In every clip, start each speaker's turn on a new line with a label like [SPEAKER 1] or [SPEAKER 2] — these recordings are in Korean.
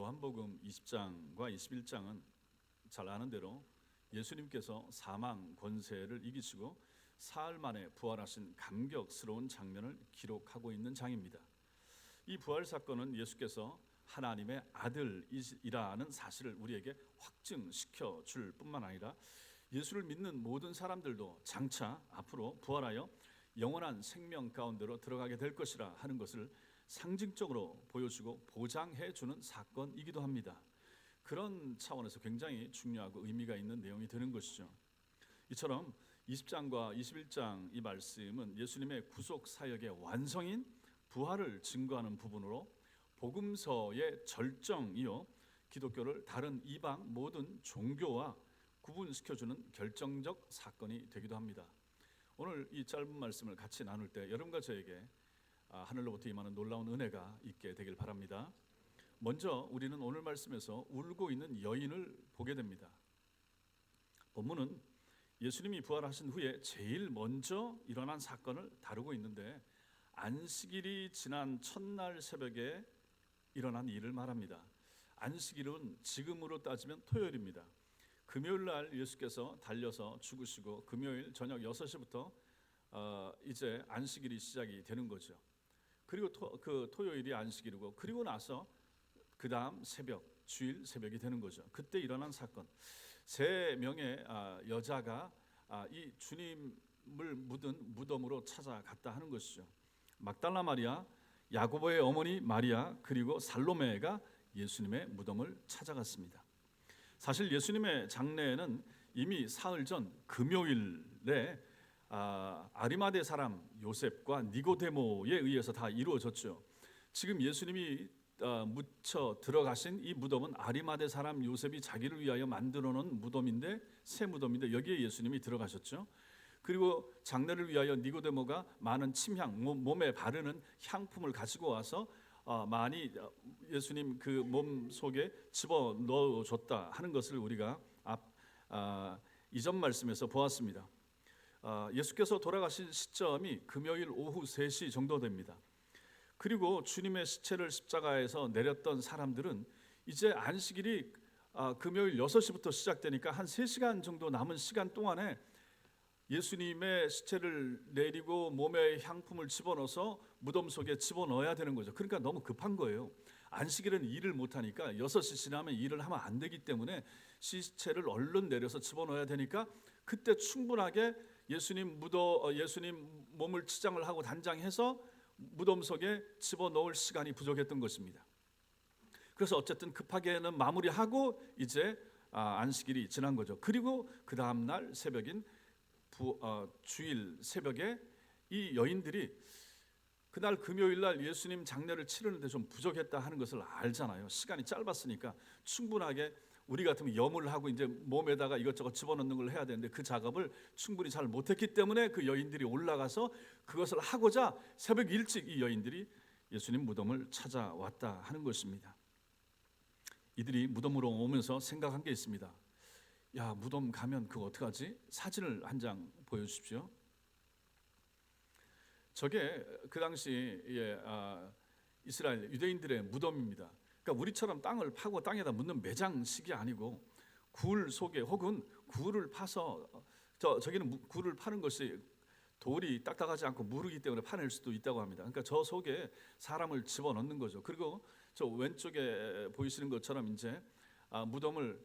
[SPEAKER 1] 요한복음 20장과 21장은 잘 아는 대로 예수님께서 사망 권세를 이기시고 사흘 만에 부활하신 감격스러운 장면을 기록하고 있는 장입니다. 이 부활 사건은 예수께서 하나님의 아들이라는 사실을 우리에게 확증시켜 줄 뿐만 아니라 예수를 믿는 모든 사람들도 장차 앞으로 부활하여 영원한 생명 가운데로 들어가게 될 것이라 하는 것을 상징적으로 보여주고 보장해 주는 사건이기도 합니다. 그런 차원에서 굉장히 중요하고 의미가 있는 내용이 되는 것이죠. 이처럼 20장과 21장 이 말씀은 예수님의 구속 사역의 완성인 부활을 증거하는 부분으로 복음서의 절정이요 기독교를 다른 이방 모든 종교와 구분시켜주는 결정적 사건이 되기도 합니다. 오늘 이 짧은 말씀을 같이 나눌 때 여러분과 저에게 하늘로부터 임하는 놀라운 은혜가 있게 되길 바랍니다. 먼저 우리는 오늘 말씀에서 울고 있는 여인을 보게 됩니다. 본문은 예수님이 부활하신 후에 제일 먼저 일어난 사건을 다루고 있는데 안식일이 지난 첫날 새벽에 일어난 일을 말합니다. 안식일은 지금으로 따지면 토요일입니다. 금요일 날 예수께서 달려서 죽으시고 금요일 저녁 6시부터 이제 안식일이 시작이 되는 거죠. 그리고 그 토요일이 안식일이고 그리고 나서 그 다음 새벽, 주일 새벽이 되는 거죠. 그때 일어난 사건, 3명의 여자가 이 주님을 묻은 무덤으로 찾아갔다 하는 것이죠. 막달라 마리아, 야고보의 어머니 마리아, 그리고 살로메가 예수님의 무덤을 찾아갔습니다. 사실 예수님의 장례는 이미 사흘 전 금요일에 아리마대 사람 요셉과 니고데모에 의해서 다 이루어졌죠. 지금 예수님이 묻혀 들어가신 이 무덤은 아리마대 사람 요셉이 자기를 위하여 만들어 놓은 무덤인데 새 무덤인데 여기에 예수님이 들어가셨죠. 그리고 장례를 위하여 니고데모가 많은 침향, 몸에 바르는 향품을 가지고 와서 많이 예수님 그 몸 속에 집어 넣어줬다 하는 것을 우리가 이전 말씀에서 보았습니다. 예수께서 돌아가신 시점이 금요일 오후 3시 정도 됩니다. 그리고 주님의 시체를 십자가에서 내렸던 사람들은 이제 안식일이 금요일 6시부터 시작되니까 한 3시간 정도 남은 시간 동안에 예수님의 시체를 내리고 몸에 향품을 집어넣어서 무덤 속에 집어넣어야 되는 거죠. 그러니까 너무 급한 거예요. 안식일은 일을 못하니까 6시 지나면 일을 하면 안 되기 때문에 시체를 얼른 내려서 집어넣어야 되니까 그때 충분하게 예수님 몸을 치장을 하고 단장해서 무덤 속에 집어넣을 시간이 부족했던 것입니다. 그래서 어쨌든 급하게는 마무리하고 이제 안식일이 지난 거죠. 그리고 그 다음 날 새벽인 주일 새벽에 이 여인들이 그날 금요일 날 예수님 장례를 치르는데 좀 부족했다 하는 것을 알잖아요. 시간이 짧았으니까 충분하게 우리 같으면 염을 하고 이제 몸에다가 이것저것 집어넣는 걸 해야 되는데 그 작업을 충분히 잘 못했기 때문에 그 여인들이 올라가서 그것을 하고자 새벽 일찍 이 여인들이 예수님 무덤을 찾아왔다 하는 것입니다. 이들이 무덤으로 오면서 생각한 게 있습니다. 야, 무덤 가면 그거 어떡하지? 사진을 한 장 보여주십시오. 저게 그 당시에 이스라엘 유대인들의 무덤입니다. 그러니까 우리처럼 땅을 파고 땅에다 묻는 매장식이 아니고 굴 속에 혹은 굴을 파서 저기는 굴을 파는 것이 돌이 딱딱하지 않고 무르기 때문에 파낼 수도 있다고 합니다. 그러니까 저 속에 사람을 집어넣는 거죠. 그리고 저 왼쪽에 보이시는 것처럼 이제 무덤을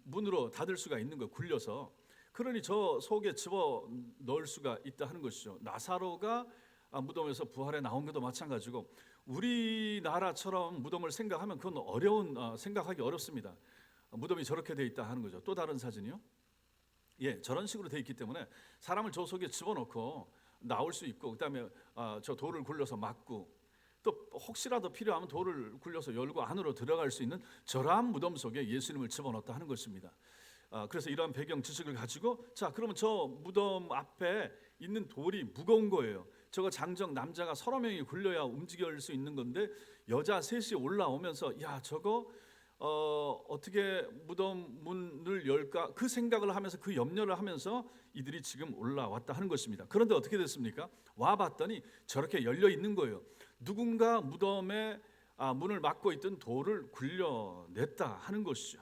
[SPEAKER 1] 문으로 닫을 수가 있는 거예요. 굴려서. 그러니 저 속에 집어 넣을 수가 있다 하는 것이죠. 나사로가 무덤에서 부활해 나온 것도 마찬가지고 우리나라처럼 무덤을 생각하면 그건 생각하기 어렵습니다. 무덤이 저렇게 돼 있다 하는 거죠. 또 다른 사진이요. 예, 저런 식으로 돼 있기 때문에 사람을 저 속에 집어넣고 나올 수 있고 그다음에 저 돌을 굴려서 막고 또 혹시라도 필요하면 돌을 굴려서 열고 안으로 들어갈 수 있는 저러한 무덤 속에 예수님을 집어넣었다 하는 것입니다. 그래서 이러한 배경 지식을 가지고 자 그러면 저 무덤 앞에 있는 돌이 무거운 거예요. 저거 장정 남자가 30명이 굴려야 움직일 수 있는 건데 여자 셋이 올라오면서 야 저거 어떻게 무덤 문을 열까 그 생각을 하면서 그 염려를 하면서 이들이 지금 올라왔다 하는 것입니다. 그런데 어떻게 됐습니까? 와봤더니 저렇게 열려 있는 거예요. 누군가 무덤에 문을 막고 있던 돌을 굴려냈다 하는 것이죠.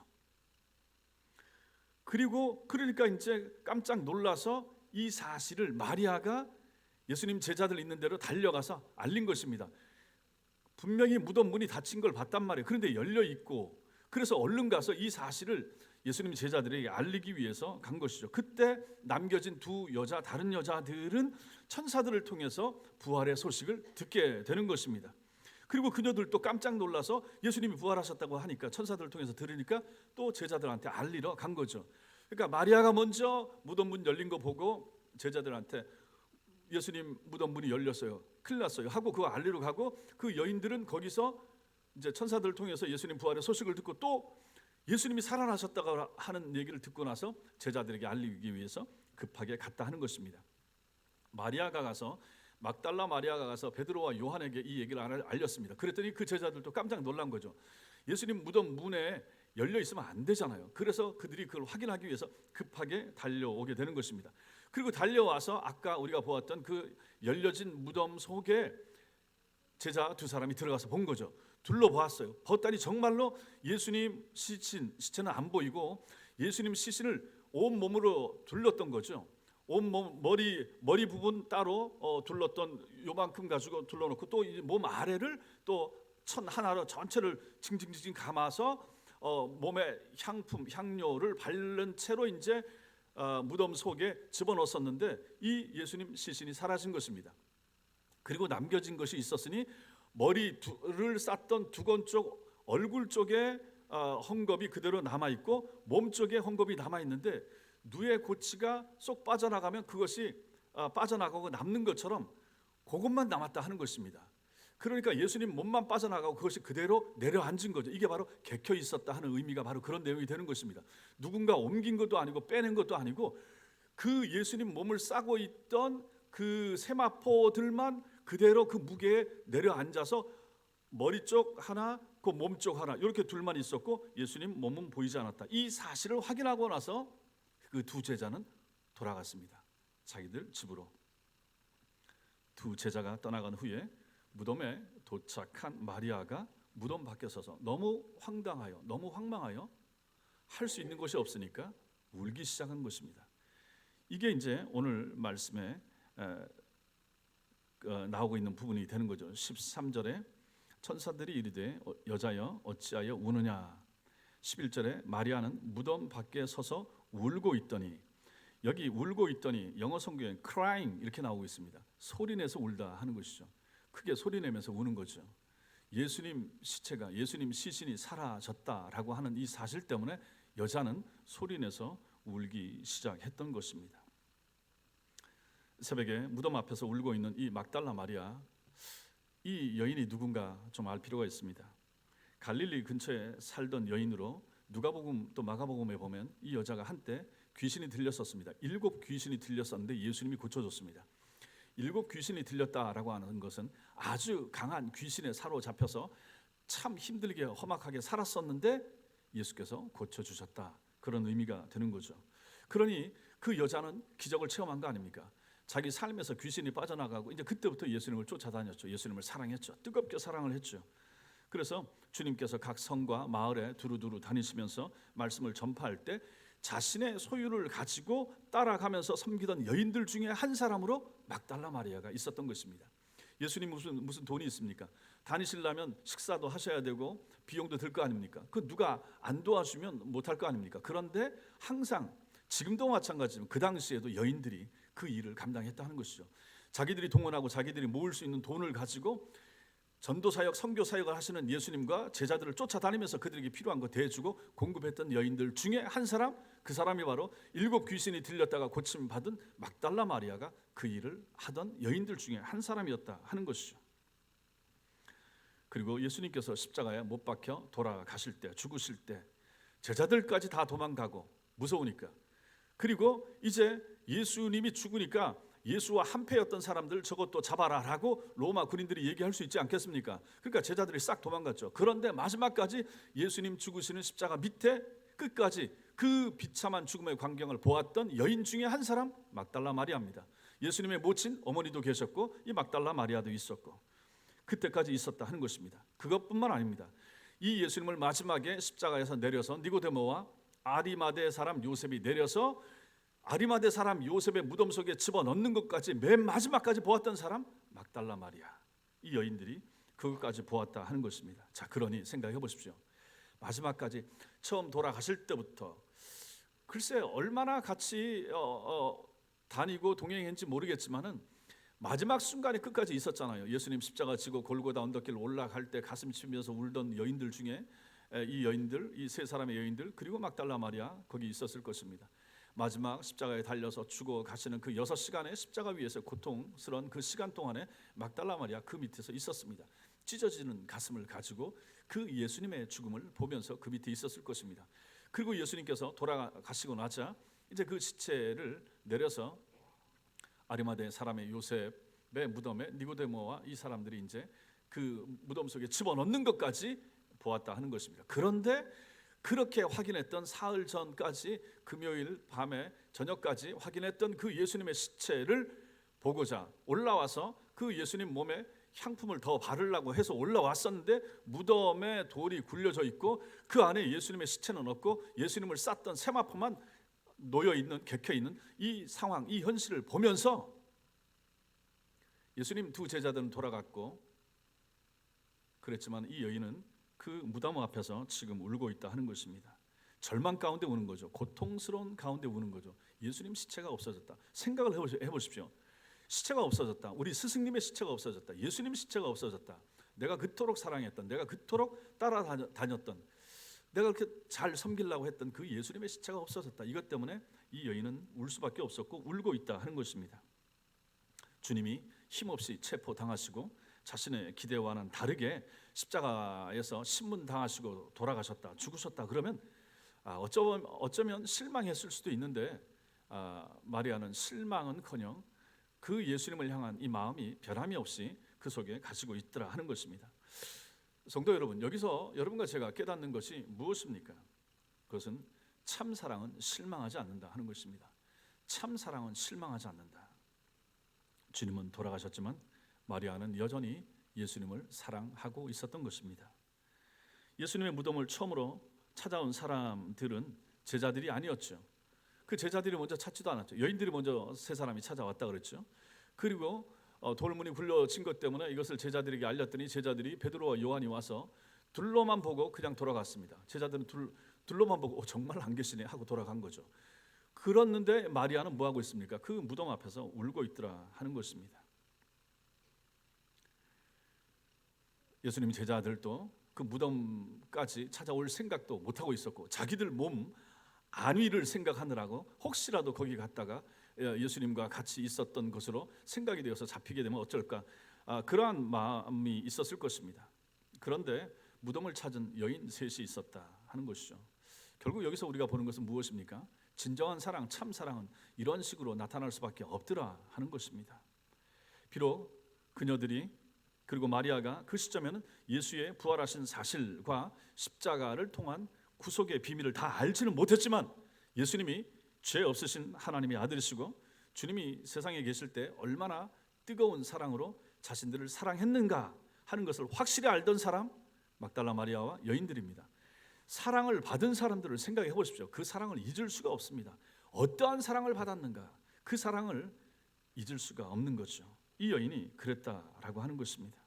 [SPEAKER 1] 그리고 그러니까 이제 깜짝 놀라서 이 사실을 마리아가 예수님 제자들 있는 대로 달려가서 알린 것입니다. 분명히 무덤 문이 닫힌 걸 봤단 말이에요. 그런데 열려 있고, 그래서 얼른 가서 이 사실을 예수님 제자들에게 알리기 위해서 간 것이죠. 그때 남겨진 다른 여자들은 천사들을 통해서 부활의 소식을 듣게 되는 것입니다. 그리고 그녀들도 깜짝 놀라서 예수님이 부활하셨다고 하니까, 천사들을 통해서 들으니까 또 제자들한테 알리러 간 거죠. 그러니까 마리아가 먼저 무덤 문 열린 거 보고 제자들한테 예수님 무덤 문이 열렸어요, 큰일 났어요 하고 그거 알리러 가고, 그 여인들은 거기서 이제 천사들을 통해서 예수님 부활의 소식을 듣고 또 예수님이 살아나셨다고 하는 얘기를 듣고 나서 제자들에게 알리기 위해서 급하게 갔다 하는 것입니다. 막달라 마리아가 가서 베드로와 요한에게 이 얘기를 알렸습니다. 그랬더니 그 제자들도 깜짝 놀란 거죠. 예수님 무덤 문에 열려 있으면 안 되잖아요. 그래서 그들이 그걸 확인하기 위해서 급하게 달려오게 되는 것입니다. 그리고 달려와서 아까 우리가 보았던 그 열려진 무덤 속에 제자 두 사람이 들어가서 본 거죠. 둘러보았어요. 봤더니 정말로 예수님 시체는 안 보이고 예수님 시신을 온 몸으로 둘렀던 거죠. 온몸 머리 부분 따로 둘렀던 요만큼 가지고 둘러놓고 또 몸 아래를 또 천 하나로 전체를 징징징 감아서 몸에 향료를 바른 채로 이제 무덤 속에 집어넣었었는데 이 예수님 시신이 사라진 것입니다. 그리고 남겨진 것이 있었으니 머리를 쌌던 두건 쪽 얼굴 쪽에 헝겊이 그대로 남아 있고 몸 쪽에 헝겊이 남아 있는데, 누의 고치가 쏙 빠져나가면 그것이 빠져나가고 남는 것처럼 그것만 남았다 하는 것입니다. 그러니까 예수님 몸만 빠져나가고 그것이 그대로 내려앉은 거죠. 이게 바로 개켜 있었다 하는 의미가 바로 그런 내용이 되는 것입니다. 누군가 옮긴 것도 아니고 빼낸 것도 아니고 그 예수님 몸을 싸고 있던 그 세마포들만 그대로 그 무게에 내려앉아서 머리 쪽 하나, 그 몸 쪽 하나, 이렇게 둘만 있었고 예수님 몸은 보이지 않았다. 이 사실을 확인하고 나서 그 두 제자는 돌아갔습니다. 자기들 집으로. 두 제자가 떠나간 후에 무덤에 도착한 마리아가 무덤 밖에 서서 너무 황당하여, 너무 황망하여 할 수 있는 것이 없으니까 울기 시작한 것입니다. 이게 이제 오늘 말씀에 나오고 있는 부분이 되는 거죠. 13절에 천사들이 이르되 여자여 어찌하여 우느냐. 11절에 마리아는 무덤 밖에 서서 울고 있더니, 여기 울고 있더니 영어 성경에 crying 이렇게 나오고 있습니다. 소리내서 울다 하는 것이죠. 크게 소리내면서 우는 거죠. 예수님 시체가, 예수님 시신이 사라졌다라고 하는 이 사실 때문에 여자는 소리내서 울기 시작했던 것입니다. 새벽에 무덤 앞에서 울고 있는 이 막달라 마리아, 이 여인이 누군가 좀 알 필요가 있습니다. 갈릴리 근처에 살던 여인으로 누가복음 또 마가복음에 보면 이 여자가 한때 귀신이 들렸었습니다. 7 귀신이 들렸었는데 예수님이 고쳐줬습니다. 7 귀신이 들렸다라고 하는 것은 아주 강한 귀신에 사로잡혀서 참 힘들게 험악하게 살았었는데 예수께서 고쳐주셨다, 그런 의미가 되는 거죠. 그러니 그 여자는 기적을 체험한 거 아닙니까? 자기 삶에서 귀신이 빠져나가고 이제 그때부터 예수님을 쫓아다녔죠. 예수님을 사랑했죠. 뜨겁게 사랑을 했죠. 그래서 주님께서 각 성과 마을에 두루두루 다니시면서 말씀을 전파할 때 자신의 소유를 가지고 따라가면서 섬기던 여인들 중에 한 사람으로 막달라 마리아가 있었던 것입니다. 예수님 무슨 돈이 있습니까? 다니시려면 식사도 하셔야 되고 비용도 들 거 아닙니까? 그 누가 안 도와주면 못할 거 아닙니까? 그런데 항상 지금도 마찬가지지만 그 당시에도 여인들이 그 일을 감당했다는 것이죠. 자기들이 동원하고 자기들이 모을 수 있는 돈을 가지고 전도사역, 선교사역을 하시는 예수님과 제자들을 쫓아다니면서 그들에게 필요한 거 대주고 공급했던 여인들 중에 한 사람, 그 사람이 바로 7 귀신이 들렸다가 고침받은 막달라 마리아가 그 일을 하던 여인들 중에 한 사람이었다 하는 것이죠. 그리고 예수님께서 십자가에 못 박혀 돌아가실 때, 죽으실 때 제자들까지 다 도망가고 무서우니까, 그리고 이제 예수님이 죽으니까 예수와 한패였던 사람들 저것도 잡아라라고 로마 군인들이 얘기할 수 있지 않겠습니까? 그러니까 제자들이 싹 도망갔죠. 그런데 마지막까지 예수님 죽으시는 십자가 밑에 끝까지 그 비참한 죽음의 광경을 보았던 여인 중에 한 사람, 막달라 마리아입니다. 예수님의 모친 어머니도 계셨고 이 막달라 마리아도 있었고, 그때까지 있었다 하는 것입니다. 그것뿐만 아닙니다. 이 예수님을 마지막에 십자가에서 내려서 니고데모와 아리마대 사람 요셉이 내려서 아리마대 사람 요셉의 무덤 속에 집어넣는 것까지 맨 마지막까지 보았던 사람 막달라 마리아, 이 여인들이 그것까지 보았다 하는 것입니다. 자, 그러니 생각해 보십시오. 마지막까지 처음 돌아가실 때부터 글쎄 얼마나 같이 다니고 동행했는지 모르겠지만은 마지막 순간에 끝까지 있었잖아요. 예수님 십자가 지고 골고다 언덕길 올라갈 때 가슴 치면서 울던 여인들 중에 이 여인들, 이 세 사람의 여인들, 그리고 막달라 마리아 거기 있었을 것입니다. 마지막 십자가에 달려서 죽어 가시는 그 6시간의 십자가 위에서 고통스러운 그 시간 동안에 막달라 마리아 그 밑에서 있었습니다. 찢어지는 가슴을 가지고 그 예수님의 죽음을 보면서 그 밑에 있었을 것입니다. 그리고 예수님께서 돌아가시고 나자 이제 그 시체를 내려서 아리마대 사람의 요셉의 무덤에 니고데모와 이 사람들이 이제 그 무덤 속에 집어넣는 것까지 보았다 하는 것입니다. 그런데 그렇게 확인했던 사흘 전까지 금요일 밤에 저녁까지 확인했던 그 예수님의 시체를 보고자 올라와서 그 예수님 몸에 향품을 더 바르려고 해서 올라왔었는데 무덤에 돌이 굴려져 있고 그 안에 예수님의 시체는 없고 예수님을 쌌던 세마포만 놓여있는, 객혀있는 이 상황, 이 현실을 보면서 예수님 두 제자들은 돌아갔고 그랬지만 이 여인은 그 무덤 앞에서 지금 울고 있다 하는 것입니다. 절망 가운데 우는 거죠. 고통스러운 가운데 우는 거죠. 예수님 시체가 없어졌다. 생각을 해보십시오. 시체가 없어졌다. 우리 스승님의 시체가 없어졌다. 예수님 시체가 없어졌다. 내가 그토록 사랑했던, 내가 그토록 따라다녔던, 내가 그렇게 잘 섬기려고 했던 그 예수님의 시체가 없어졌다. 이것 때문에 이 여인은 울 수밖에 없었고 울고 있다 하는 것입니다. 주님이 힘없이 체포당하시고 자신의 기대와는 다르게 십자가에서 신문당하시고 돌아가셨다, 죽으셨다 그러면 어쩌면 실망했을 수도 있는데 마리아는 실망은커녕 그 예수님을 향한 이 마음이 변함이 없이 그 속에 가지고 있더라 하는 것입니다. 성도 여러분, 여기서 여러분과 제가 깨닫는 것이 무엇입니까? 그것은 참 사랑은 실망하지 않는다 하는 것입니다. 참 사랑은 실망하지 않는다. 주님은 돌아가셨지만 마리아는 여전히 예수님을 사랑하고 있었던 것입니다. 예수님의 무덤을 처음으로 찾아온 사람들은 제자들이 아니었죠. 그 제자들이 먼저 찾지도 않았죠. 여인들이 먼저 세 사람이 찾아왔다 그랬죠. 그리고 돌문이 굴려진 것 때문에 이것을 제자들에게 알렸더니 제자들이 베드로와 요한이 와서 둘로만 보고 그냥 돌아갔습니다. 제자들은 둘로만 보고 정말 안 계시네 하고 돌아간 거죠. 그랬는데 마리아는 뭐 하고 있습니까? 그 무덤 앞에서 울고 있더라 하는 것입니다. 예수님 제자들도 그 무덤까지 찾아올 생각도 못하고 있었고 자기들 몸 안위를 생각하느라고 혹시라도 거기 갔다가 예수님과 같이 있었던 것으로 생각이 되어서 잡히게 되면 어쩔까, 그러한 마음이 있었을 것입니다. 그런데 무덤을 찾은 여인 셋이 있었다 하는 것이죠. 결국 여기서 우리가 보는 것은 무엇입니까? 진정한 사랑, 참 사랑은 이런 식으로 나타날 수밖에 없더라 하는 것입니다. 비록 그녀들이 그리고 마리아가 그 시점에는 예수의 부활하신 사실과 십자가를 통한 구속의 비밀을 다 알지는 못했지만 예수님이 죄 없으신 하나님의 아들이시고 주님이 세상에 계실 때 얼마나 뜨거운 사랑으로 자신들을 사랑했는가 하는 것을 확실히 알던 사람, 막달라 마리아와 여인들입니다. 사랑을 받은 사람들을 생각해 보십시오. 그 사랑을 잊을 수가 없습니다. 어떠한 사랑을 받았는가, 그 사랑을 잊을 수가 없는 거죠. 이 여인이 그랬다라고 하는 것입니다.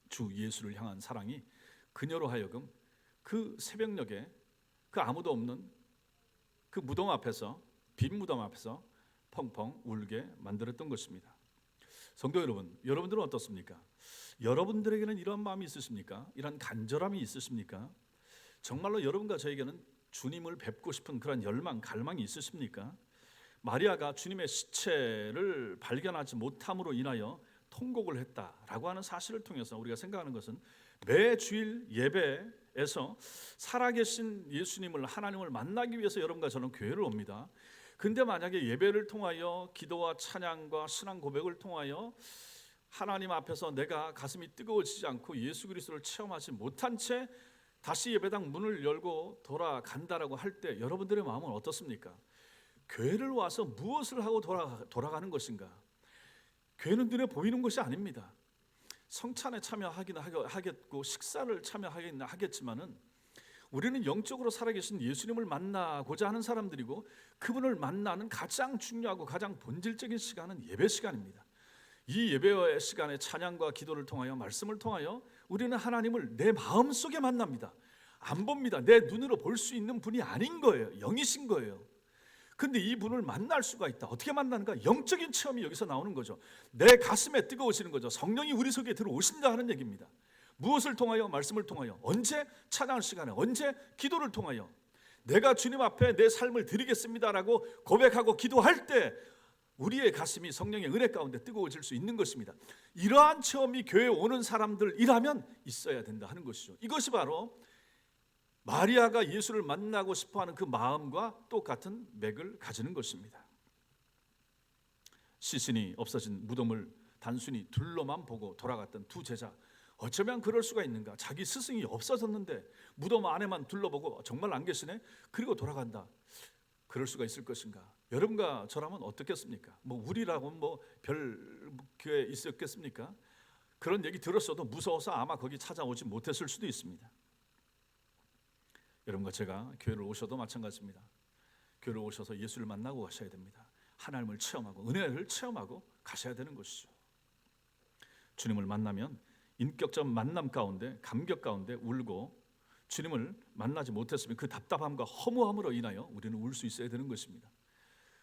[SPEAKER 1] 주 예수를 향한 사랑이 그녀로 하여금 그 새벽녘에 그 아무도 없는 그 무덤 앞에서, 빈 무덤 앞에서 펑펑 울게 만들었던 것입니다. 성도 여러분, 여러분들은 어떻습니까? 여러분들에게는 이런 마음이 있으십니까? 이런 간절함이 있으십니까? 정말로 여러분과 저에게는 주님을 뵙고 싶은 그런 열망, 갈망이 있으십니까? 마리아가 주님의 시체를 발견하지 못함으로 인하여 통곡을 했다라고 하는 사실을 통해서 우리가 생각하는 것은 매 주일 예배에서 살아계신 예수님을, 하나님을 만나기 위해서 여러분과 저는 교회를 옵니다. 근데 만약에 예배를 통하여 기도와 찬양과 신앙 고백을 통하여 하나님 앞에서 내가 가슴이 뜨거워지지 않고 예수 그리스도를 체험하지 못한 채 다시 예배당 문을 열고 돌아간다라고 할 때 여러분들의 마음은 어떻습니까? 교회를 와서 무엇을 하고 돌아가는 것인가? 교회는 눈에 보이는 것이 아닙니다. 성찬에 참여하기는 하겠고 식사를 참여하기는 하겠지만은 우리는 영적으로 살아계신 예수님을 만나고자 하는 사람들이고 그분을 만나는 가장 중요하고 가장 본질적인 시간은 예배 시간입니다. 이 예배 시간에 찬양과 기도를 통하여 말씀을 통하여 우리는 하나님을 내 마음속에 만납니다. 안 봅니다. 내 눈으로 볼 수 있는 분이 아닌 거예요. 영이신 거예요. 근데 이 분을 만날 수가 있다. 어떻게 만나는가? 영적인 체험이 여기서 나오는 거죠. 내 가슴에 뜨거우시는 거죠. 성령이 우리 속에 들어오신다 하는 얘기입니다. 무엇을 통하여? 말씀을 통하여. 언제? 찬양 시간에. 언제? 기도를 통하여. 내가 주님 앞에 내 삶을 드리겠습니다라고 고백하고 기도할 때 우리의 가슴이 성령의 은혜 가운데 뜨거워질 수 있는 것입니다. 이러한 체험이 교회에 오는 사람들이라면 있어야 된다 하는 것이죠. 이것이 바로 마리아가 예수를 만나고 싶어하는 그 마음과 똑같은 맥을 가지는 것입니다. 시신이 없어진 무덤을 단순히 둘러만 보고 돌아갔던 두 제자, 어쩌면 그럴 수가 있는가? 자기 스승이 없어졌는데 무덤 안에만 둘러보고 정말 안 계시네? 그리고 돌아간다. 그럴 수가 있을 것인가? 여러분과 저라면 어떻겠습니까? 우리라고 별 교회에 있었겠습니까? 그런 얘기 들었어도 무서워서 아마 거기 찾아오지 못했을 수도 있습니다. 여러분과 제가 교회를 오셔도 마찬가지입니다. 교회를 오셔서 예수를 만나고 가셔야 됩니다. 하나님을 체험하고 은혜를 체험하고 가셔야 되는 것이죠. 주님을 만나면 인격적 만남 가운데 감격 가운데 울고 주님을 만나지 못했으면 그 답답함과 허무함으로 인하여 우리는 울 수 있어야 되는 것입니다.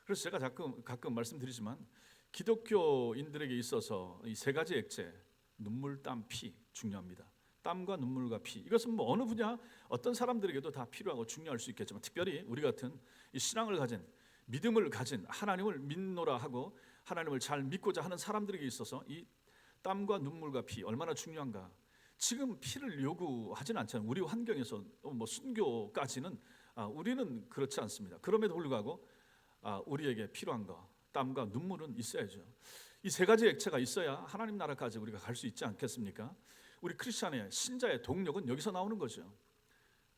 [SPEAKER 1] 그래서 제가 가끔 말씀드리지만 기독교인들에게 있어서 이 세 가지 액체 눈물, 땀, 피 중요합니다. 땀과 눈물과 피, 이것은 어느 분야 어떤 사람들에게도 다 필요하고 중요할 수 있겠지만 특별히 우리 같은 이 신앙을 가진 믿음을 가진 하나님을 믿노라 하고 하나님을 잘 믿고자 하는 사람들에게 있어서 이 땀과 눈물과 피 얼마나 중요한가. 지금 피를 요구하진 않잖아요. 우리 환경에서 순교까지는 우리는 그렇지 않습니다. 그럼에도 불구하고 우리에게 필요한 거 땀과 눈물은 있어야죠. 이 세 가지 액체가 있어야 하나님 나라까지 우리가 갈 수 있지 않겠습니까? 우리 크리스찬의 신자의 동력은 여기서 나오는 거죠.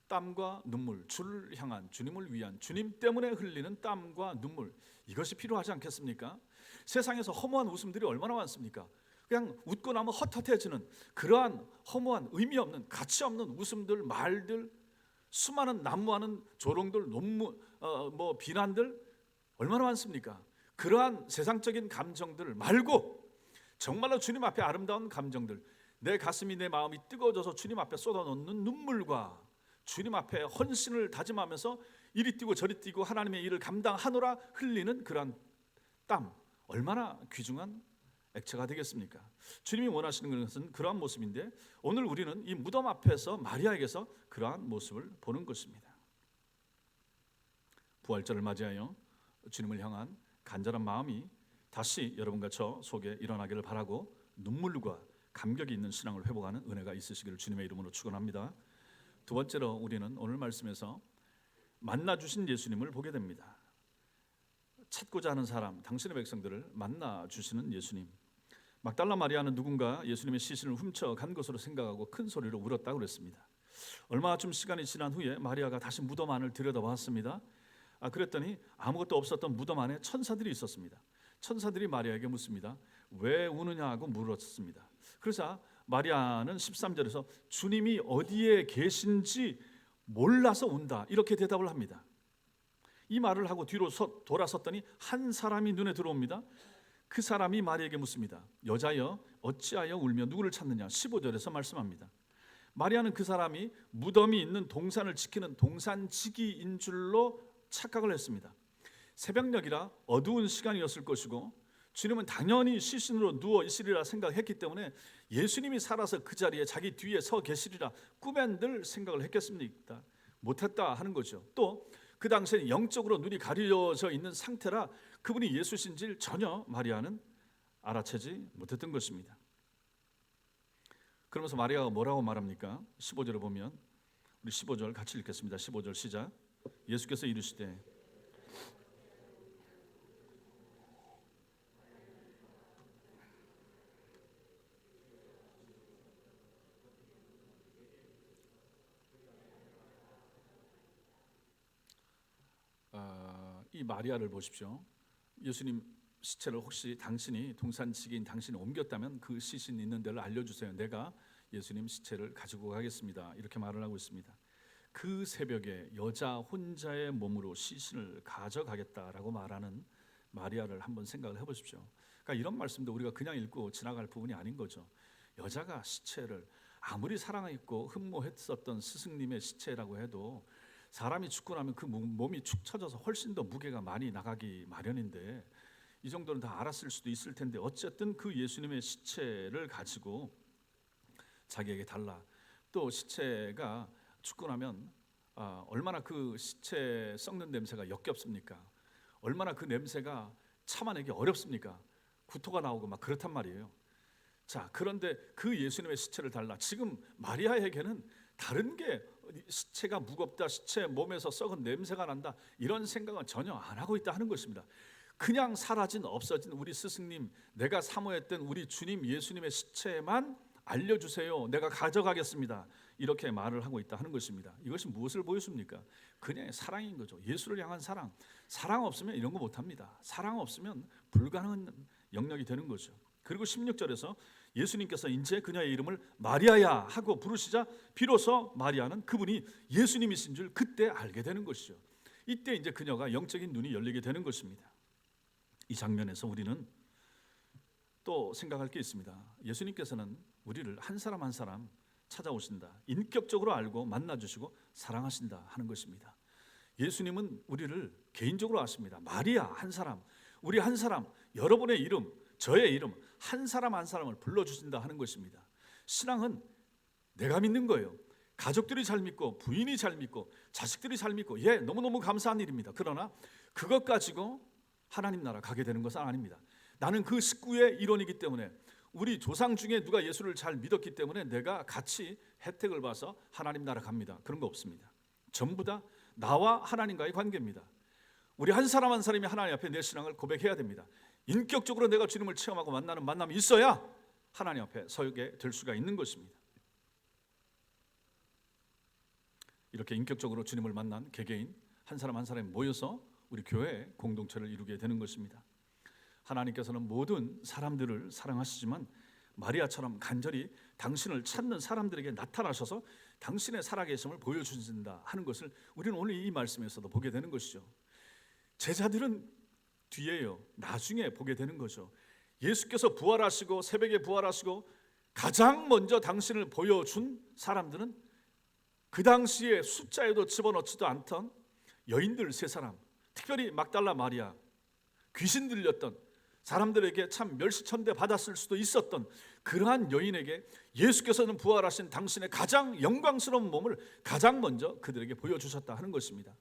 [SPEAKER 1] 땀과 눈물, 주를 향한 주님을 위한 주님 때문에 흘리는 땀과 눈물, 이것이 필요하지 않겠습니까? 세상에서 허무한 웃음들이 얼마나 많습니까? 그냥 웃고 나면 헛헛해지는 그러한 허무한 의미 없는 가치 없는 웃음들, 말들, 수많은 난무하는 조롱들, 논문, 비난들 얼마나 많습니까? 그러한 세상적인 감정들 말고 정말로 주님 앞에 아름다운 감정들, 내 가슴이 내 마음이 뜨거워져서 주님 앞에 쏟아놓는 눈물과 주님 앞에 헌신을 다짐하면서 이리 뛰고 저리 뛰고 하나님의 일을 감당하노라 흘리는 그러한 땀, 얼마나 귀중한 액체가 되겠습니까? 주님이 원하시는 것은 그러한 모습인데 오늘 우리는 이 무덤 앞에서 마리아에게서 그러한 모습을 보는 것입니다. 부활절을 맞이하여 주님을 향한 간절한 마음이 다시 여러분과 저 속에 일어나기를 바라고 눈물과 감격이 있는 신앙을 회복하는 은혜가 있으시기를 주님의 이름으로 축원합니다. 두 번째로 우리는 오늘 말씀에서 만나주신 예수님을 보게 됩니다. 찾고자 하는 사람, 당신의 백성들을 만나주시는 예수님. 막달라 마리아는 누군가 예수님의 시신을 훔쳐간 것으로 생각하고 큰 소리로 울었다고 그랬습니다. 얼마 좀 시간이 지난 후에 마리아가 다시 무덤 안을 들여다봤습니다. 그랬더니 아무것도 없었던 무덤 안에 천사들이 있었습니다. 천사들이 마리아에게 묻습니다. 왜 우느냐 하고 물었습니다. 그래서 마리아는 13절에서 주님이 어디에 계신지 몰라서 운다 이렇게 대답을 합니다. 이 말을 하고 뒤로 돌아섰더니 한 사람이 눈에 들어옵니다. 그 사람이 마리아에게 묻습니다. 여자여 어찌하여 울며 누구를 찾느냐. 15절에서 말씀합니다. 마리아는 그 사람이 무덤이 있는 동산을 지키는 동산지기인 줄로 착각을 했습니다. 새벽녘이라 어두운 시간이었을 것이고 주님은 당연히 시신으로 누워 있으리라 생각했기 때문에 예수님이 살아서 그 자리에 자기 뒤에 서 계시리라 꿈엔들 생각을 했겠습니까? 못했다 하는 거죠. 또 그 당시에 영적으로 눈이 가려져 있는 상태라 그분이 예수신지를 전혀 마리아는 알아채지 못했던 것입니다. 그러면서 마리아가 뭐라고 말합니까? 15절을 보면 우리 15절 같이 읽겠습니다. 15절 시작. 예수께서 이르시되 이 마리아를 보십시오. 예수님 시체를 혹시 당신이 동산지기인 당신이 옮겼다면 그 시신 있는 데를 알려주세요. 내가 예수님 시체를 가지고 가겠습니다. 이렇게 말을 하고 있습니다. 그 새벽에 여자 혼자의 몸으로 시신을 가져가겠다라고 말하는 마리아를 한번 생각을 해보십시오. 그러니까 이런 말씀도 우리가 그냥 읽고 지나갈 부분이 아닌 거죠. 여자가 시체를 아무리 사랑했고 흠모했었던 스승님의 시체라고 해도 사람이 죽고 나면 그 몸이 축 처져서 훨씬 더 무게가 많이 나가기 마련인데 이 정도는 다 알았을 수도 있을 텐데 어쨌든 그 예수님의 시체를 가지고 자기에게 달라. 또 시체가 죽고 나면 얼마나 그 시체 썩는 냄새가 역겹습니까? 얼마나 그 냄새가 참아내기 어렵습니까? 구토가 나오고 막 그렇단 말이에요. 자, 그런데 그 예수님의 시체를 달라. 지금 마리아에게는 다른 게 시체가 무겁다, 시체 몸에서 썩은 냄새가 난다 이런 생각은 전혀 안 하고 있다 하는 것입니다. 그냥 사라진 없어진 우리 스승님, 내가 사모했던 우리 주님 예수님의 시체만 알려주세요. 내가 가져가겠습니다. 이렇게 말을 하고 있다 하는 것입니다. 이것이 무엇을 보여줍니까? 그냥 사랑인 거죠. 예수를 향한 사랑. 사랑 없으면 이런 거 못합니다. 사랑 없으면 불가능한 영역이 되는 거죠. 그리고 16절에서 예수님께서 이제 그녀의 이름을 마리아야 하고 부르시자 비로소 마리아는 그분이 예수님이신 줄 그때 알게 되는 것이죠. 이때 이제 그녀가 영적인 눈이 열리게 되는 것입니다. 이 장면에서 우리는 또 생각할 게 있습니다. 예수님께서는 우리를 한 사람 한 사람 찾아오신다. 인격적으로 알고 만나주시고 사랑하신다 하는 것입니다. 예수님은 우리를 개인적으로 아십니다. 마리아 한 사람, 우리 한 사람, 여러분의 이름, 저의 이름 한 사람 한 사람을 불러주신다 하는 것입니다. 신앙은 내가 믿는 거예요. 가족들이 잘 믿고 부인이 잘 믿고 자식들이 잘 믿고 너무너무 감사한 일입니다. 그러나 그것 가지고 하나님 나라 가게 되는 것은 아닙니다. 나는 그 식구의 일원이기 때문에 우리 조상 중에 누가 예수를 잘 믿었기 때문에 내가 같이 혜택을 봐서 하나님 나라 갑니다. 그런 거 없습니다. 전부 다 나와 하나님과의 관계입니다. 우리 한 사람 한 사람이 하나님 앞에 내 신앙을 고백해야 됩니다. 인격적으로 내가 주님을 체험하고 만나는 만남이 있어야 하나님 앞에 서게 될 수가 있는 것입니다. 이렇게 인격적으로 주님을 만난 개개인 한 사람 한 사람이 모여서 우리 교회의 공동체를 이루게 되는 것입니다. 하나님께서는 모든 사람들을 사랑하시지만 마리아처럼 간절히 당신을 찾는 사람들에게 나타나셔서 당신의 살아계심을 보여주신다 하는 것을 우리는 오늘 이 말씀에서도 보게 되는 것이죠. 제자들은 뒤에요. 나중에 보게 되는 거죠. 예수께서 부활하시고 새벽에 부활하시고 가장 먼저 당신을 보여준 사람들은 그 당시에 숫자에도 집어넣지도 않던 여인들 세 사람, 특별히 막달라 마리아, 귀신 들렸던 사람들에게 참 멸시천대 받았을 수도 있었던 그러한 여인에게 예수께서는 부활하신 당신의 가장 영광스러운 몸을 가장 먼저 그들에게 보여주셨다 하는 것입니다.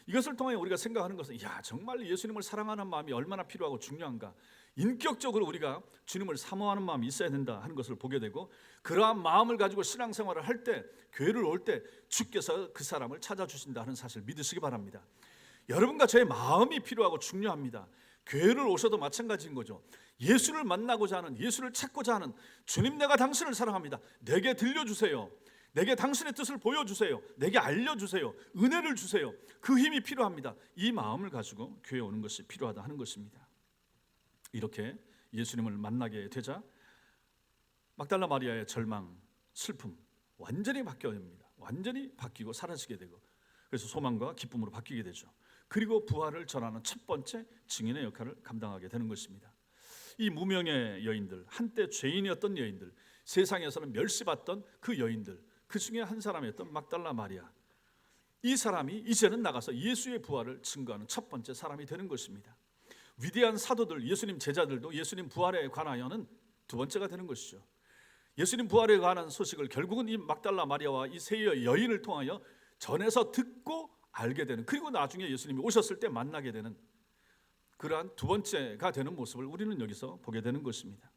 [SPEAKER 1] 이것을 통해 우리가 생각하는 것은 정말 예수님을 사랑하는 마음이 얼마나 필요하고 중요한가. 인격적으로 우리가 주님을 사모하는 마음이 있어야 된다 하는 것을 보게 되고 그러한 마음을 가지고 신앙생활을 할 때 교회를 올 때 주께서 그 사람을 찾아주신다 하는 사실을 믿으시기 바랍니다. 여러분과 저의 마음이 필요하고 중요합니다. 교회를 오셔도 마찬가지인 거죠. 예수를 만나고자 하는, 예수를 찾고자 하는 주님, 내가 당신을 사랑합니다. 내게 들려주세요. 내게 당신의 뜻을 보여주세요. 내게 알려주세요. 은혜를 주세요. 그 힘이 필요합니다. 이 마음을 가지고 교회에 오는 것이 필요하다 하는 것입니다. 이렇게 예수님을 만나게 되자 막달라 마리아의 절망, 슬픔 완전히 바뀌어야 됩니다. 완전히 바뀌고 사라지게 되고 그래서 소망과 기쁨으로 바뀌게 되죠. 그리고 부활을 전하는 첫 번째 증인의 역할을 감당하게 되는 것입니다. 이 무명의 여인들, 한때 죄인이었던 여인들, 세상에서는 멸시받던 그 여인들, 그 중에 한 사람이었던 막달라 마리아, 이 사람이 이제는 나가서 예수의 부활을 증거하는 첫 번째 사람이 되는 것입니다. 위대한 사도들, 예수님 제자들도 예수님 부활에 관하여는 두 번째가 되는 것이죠. 예수님 부활에 관한 소식을 결국은 이 막달라 마리아와 이 세 여인을 통하여 전해서 듣고 알게 되는, 그리고 나중에 예수님이 오셨을 때 만나게 되는 그러한 두 번째가 되는 모습을 우리는 여기서 보게 되는 것입니다.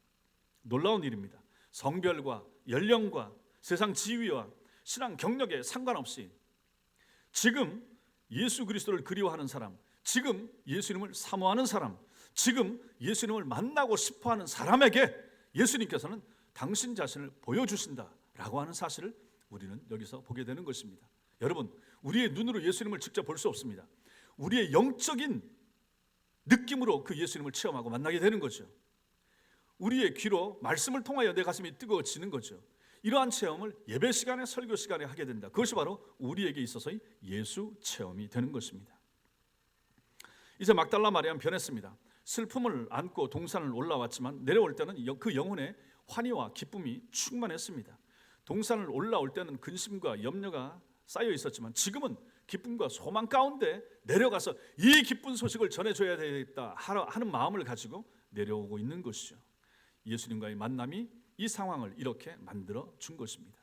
[SPEAKER 1] 놀라운 일입니다. 성별과 연령과 세상 지위와 신앙 경력에 상관없이 지금 예수 그리스도를 그리워하는 사람, 지금 예수님을 사모하는 사람, 지금 예수님을 만나고 싶어하는 사람에게 예수님께서는 당신 자신을 보여주신다라고 하는 사실을 우리는 여기서 보게 되는 것입니다. 여러분, 우리의 눈으로 예수님을 직접 볼 수 없습니다. 우리의 영적인 느낌으로 그 예수님을 체험하고 만나게 되는 거죠. 우리의 귀로 말씀을 통하여 내 가슴이 뜨거워지는 거죠. 이러한 체험을 예배 시간에, 설교 시간에 하게 된다. 그것이 바로 우리에게 있어서의 예수 체험이 되는 것입니다. 이제 막달라 마리아는 변했습니다. 슬픔을 안고 동산을 올라왔지만 내려올 때는 그 영혼에 환희와 기쁨이 충만했습니다. 동산을 올라올 때는 근심과 염려가 쌓여 있었지만 지금은 기쁨과 소망 가운데 내려가서 이 기쁜 소식을 전해줘야 되겠다 하는 마음을 가지고 내려오고 있는 것이죠. 예수님과의 만남이 이 상황을 이렇게 만들어 준 것입니다.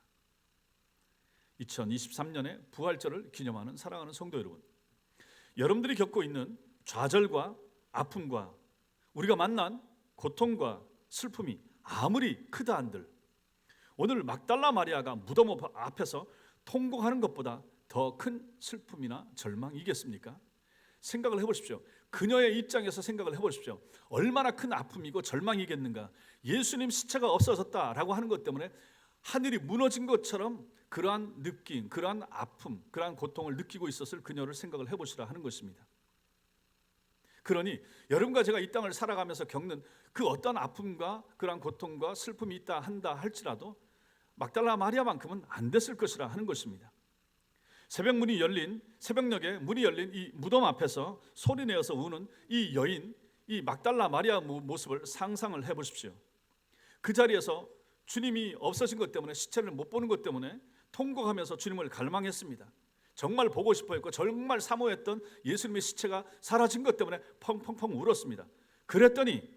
[SPEAKER 1] 2023년에 부활절을 기념하는 사랑하는 성도 여러분, 여러분들이 겪고 있는 좌절과 아픔과 우리가 만난 고통과 슬픔이 아무리 크다 한들 오늘 막달라 마리아가 무덤 앞에서 통곡하는 것보다 더 큰 슬픔이나 절망이겠습니까? 생각을 해보십시오. 그녀의 입장에서 생각을 해보십시오. 얼마나 큰 아픔이고 절망이겠는가. 예수님 시체가 없어졌다라고 하는 것 때문에 하늘이 무너진 것처럼 그러한 느낌, 그러한 아픔, 그러한 고통을 느끼고 있었을 그녀를 생각을 해보시라 하는 것입니다. 그러니 여러분과 제가 이 땅을 살아가면서 겪는 그 어떤 아픔과 그러한 고통과 슬픔이 있다 한다 할지라도 막달라 마리아만큼은 안 됐을 것이라 하는 것입니다. 새벽녘에 문이 열린 이 무덤 앞에서 소리내어서 우는 이 여인, 이 막달라 마리아 모습을 상상을 해보십시오. 그 자리에서 주님이 없어진 것 때문에, 시체를 못 보는 것 때문에 통곡하면서 주님을 갈망했습니다. 정말 보고 싶어했고 정말 사모했던 예수님의 시체가 사라진 것 때문에 펑펑펑 울었습니다. 그랬더니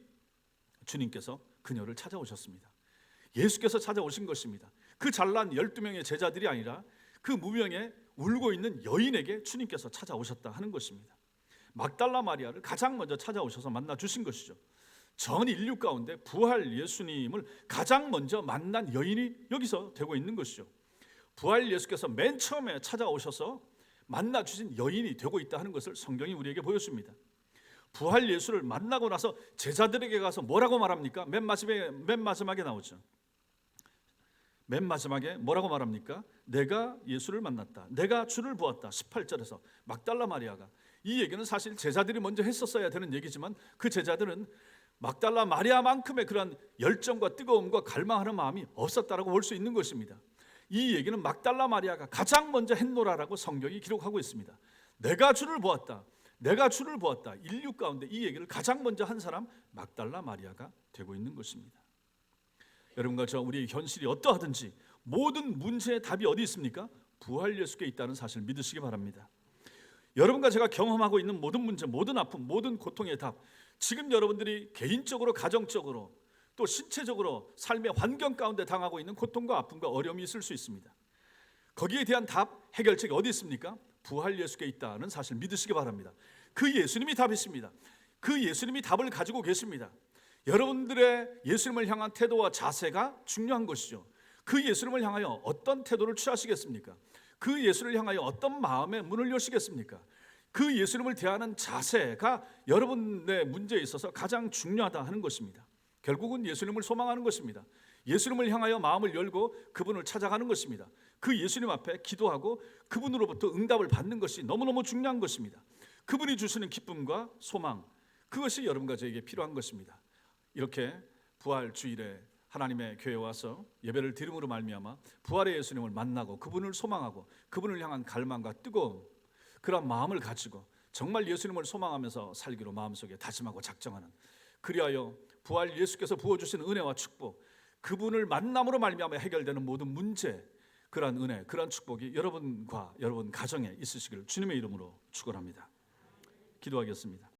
[SPEAKER 1] 주님께서 그녀를 찾아오셨습니다. 예수께서 찾아오신 것입니다. 그 잘난 12명의 제자들이 아니라 그 무명의 울고 있는 여인에게 주님께서 찾아오셨다 하는 것입니다. 막달라 마리아를 가장 먼저 찾아오셔서 만나 주신 것이죠. 전 인류 가운데 부활 예수님을 가장 먼저 만난 여인이 여기서 되고 있는 것이죠. 부활 예수께서 맨 처음에 찾아오셔서 만나 주신 여인이 되고 있다 하는 것을 성경이 우리에게 보여줍니다. 부활 예수를 만나고 나서 제자들에게 가서 뭐라고 말합니까? 맨 마지막에 나오죠. 맨 마지막에 뭐라고 말합니까? 내가 예수를 만났다. 내가 주를 보았다. 18절에서 막달라 마리아가, 이 얘기는 사실 제자들이 먼저 했었어야 되는 얘기지만 그 제자들은 막달라 마리아만큼의 그런 열정과 뜨거움과 갈망하는 마음이 없었다라고 볼 수 있는 것입니다. 이 얘기는 막달라 마리아가 가장 먼저 했노라라고 성경이 기록하고 있습니다. 내가 주를 보았다. 내가 주를 보았다. 인류 가운데 이 얘기를 가장 먼저 한 사람 막달라 마리아가 되고 있는 것입니다. 여러분과 저 우리의 현실이 어떠하든지 모든 문제의 답이 어디 있습니까? 부활 예수께 있다는 사실 믿으시기 바랍니다. 여러분과 제가 경험하고 있는 모든 문제, 모든 아픔, 모든 고통의 답, 지금 여러분들이 개인적으로, 가정적으로 또 신체적으로 삶의 환경 가운데 당하고 있는 고통과 아픔과 어려움이 있을 수 있습니다. 거기에 대한 답, 해결책이 어디 있습니까? 부활 예수께 있다는 사실 믿으시기 바랍니다. 그 예수님이 답이십니다. 그 예수님이 답을 가지고 계십니다. 여러분들의 예수님을 향한 태도와 자세가 중요한 것이죠. 그 예수님을 향하여 어떤 태도를 취하시겠습니까? 그 예수를 향하여 어떤 마음의 문을 여시겠습니까? 그 예수님을 대하는 자세가 여러분의 문제에 있어서 가장 중요하다 하는 것입니다. 결국은 예수님을 소망하는 것입니다. 예수님을 향하여 마음을 열고 그분을 찾아가는 것입니다. 그 예수님 앞에 기도하고 그분으로부터 응답을 받는 것이 너무너무 중요한 것입니다. 그분이 주시는 기쁨과 소망, 그것이 여러분과 저에게 필요한 것입니다. 이렇게 부활 주일에 하나님의 교회에 와서 예배를 드림으로 말미암아 부활의 예수님을 만나고 그분을 소망하고 그분을 향한 갈망과 뜨거움, 그런 마음을 가지고 정말 예수님을 소망하면서 살기로 마음속에 다짐하고 작정하는, 그리하여 부활 예수께서 부어주신 은혜와 축복, 그분을 만남으로 말미암아 해결되는 모든 문제, 그러한 은혜, 그러한 축복이 여러분과 여러분 가정에 있으시기를 주님의 이름으로 축원합니다. 기도하겠습니다.